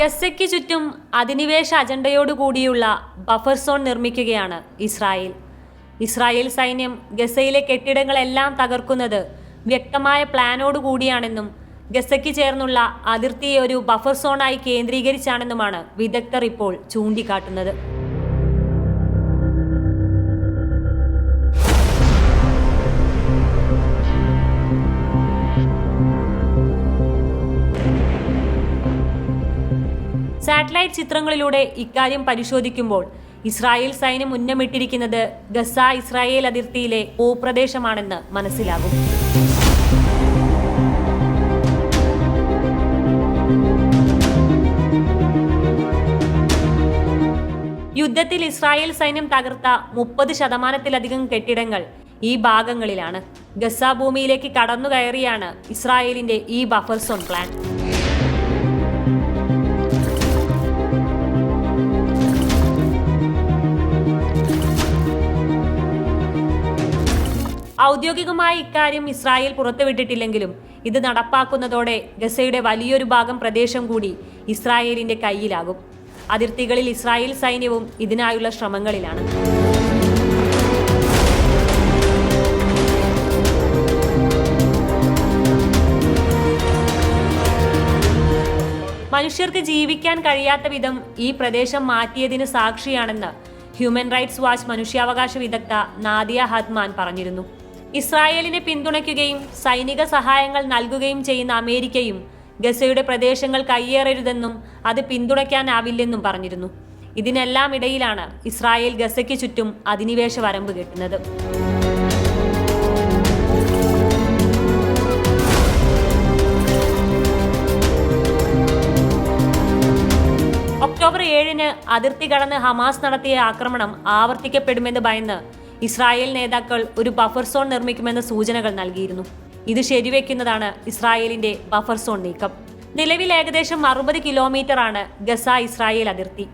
ഗസയ്ക്ക് ചുറ്റും അധിനിവേശ അജണ്ടയോടുകൂടിയുള്ള buffer zone നിർമ്മിക്കുകയാണ് Israel. Israel സൈന്യം ഗസയിലെ കെട്ടിടങ്ങളെല്ലാം തകർക്കുന്നത് വ്യക്തമായ പ്ലാനോടുകൂടിയാണെന്നും ഗസയ്ക്ക് ചേർന്നുള്ള അതിർത്തിയെ ഒരു ബഫർ സോണായി കേന്ദ്രീകരിച്ചാണെന്നുമാണ് വിദഗ്ധർ ഇപ്പോൾ ചൂണ്ടിക്കാട്ടുന്നത്. സാറ്റലൈറ്റ് ചിത്രങ്ങളിലൂടെ ഇക്കാര്യം പരിശോധിക്കുമ്പോൾ ഇസ്രായേൽ സൈന്യം ഉന്നമിട്ടിരിക്കുന്നത് ഗസ ഇസ്രായേൽ അതിർത്തിയിലെ ഭൂപ്രദേശമാണെന്ന് മനസ്സിലാകും. യുദ്ധത്തിൽ ഇസ്രായേൽ സൈന്യം തകർത്ത 30% കെട്ടിടങ്ങൾ ഈ ഭാഗങ്ങളിലാണ്. ഗസ ഭൂമിയിലേക്ക് കടന്നുകയറിയാണ് ഇസ്രായേലിന്റെ ഈ ബഫർ സോൺ പ്ലാൻ. ഔദ്യോഗികമായി ഇക്കാര്യം ഇസ്രായേൽ പുറത്തുവിട്ടിട്ടില്ലെങ്കിലും ഇത് നടപ്പാക്കുന്നതോടെ ഗസയുടെ വലിയൊരു ഭാഗം പ്രദേശം കൂടി ഇസ്രായേലിന്റെ കയ്യിലാകും. അതിർത്തികളിൽ ഇസ്രായേൽ സൈന്യവും ഇതിനായുള്ള ശ്രമങ്ങളിലാണ്. മനുഷ്യർക്ക് ജീവിക്കാൻ കഴിയാത്ത വിധം ഈ പ്രദേശം മാറ്റിയതിന് സാക്ഷിയാണെന്ന് ഹ്യൂമൻ റൈറ്റ്സ് വാച്ച് മനുഷ്യാവകാശ വിദഗ്ധ നാദിയ ഹദ്മാൻ പറഞ്ഞിരുന്നു. ഇസ്രായേലിനെ പിന്തുണയ്ക്കുകയും സൈനിക സഹായങ്ങൾ നൽകുകയും ചെയ്യുന്ന അമേരിക്കയും ഗസയുടെ പ്രദേശങ്ങൾ കയ്യേറരുതെന്നും അത് പിന്തുണയ്ക്കാനാവില്ലെന്നും പറഞ്ഞിരുന്നു. ഇതിനെല്ലാം ഇടയിലാണ് ഇസ്രായേൽ ഗസയ്ക്ക് ചുറ്റും അധിനിവേശ വരമ്പ് കെട്ടുന്നത്. ഒക്ടോബർ 7 അതിർത്തി കടന്ന് ഹമാസ് നടത്തിയ ആക്രമണം ആവർത്തിക്കപ്പെടുമെന്ന് ഭയന്ന് ഇസ്രായേൽ നേതാക്കൾ ഒരു ബഫർ സോൺ നിർമ്മിക്കുമെന്ന സൂചനകൾ നൽകിയിരുന്നു. ഇത് ശരിവെക്കുന്നതാണ് ഇസ്രായേലിന്റെ ബഫർ സോൺ നീക്കം. നിലവിൽ ഏകദേശം 60 കിലോമീറ്ററാണ് ഗസ ഇസ്രായേൽ അതിർത്തി.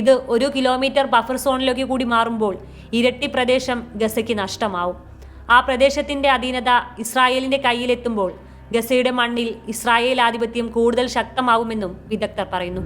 ഇത് 1 കിലോമീറ്റർ ബഫർ സോണിലേക്ക് കൂടി മാറുമ്പോൾ ഇരട്ടി പ്രദേശം ഗസയ്ക്ക് നഷ്ടമാവും. ആ പ്രദേശത്തിന്റെ അധീനത ഇസ്രായേലിന്റെ കയ്യിലെത്തുമ്പോൾ ഗസയുടെ മണ്ണിൽ ഇസ്രായേൽ ആധിപത്യം കൂടുതൽ ശക്തമാവുമെന്നും വിദഗ്ധർ പറയുന്നു.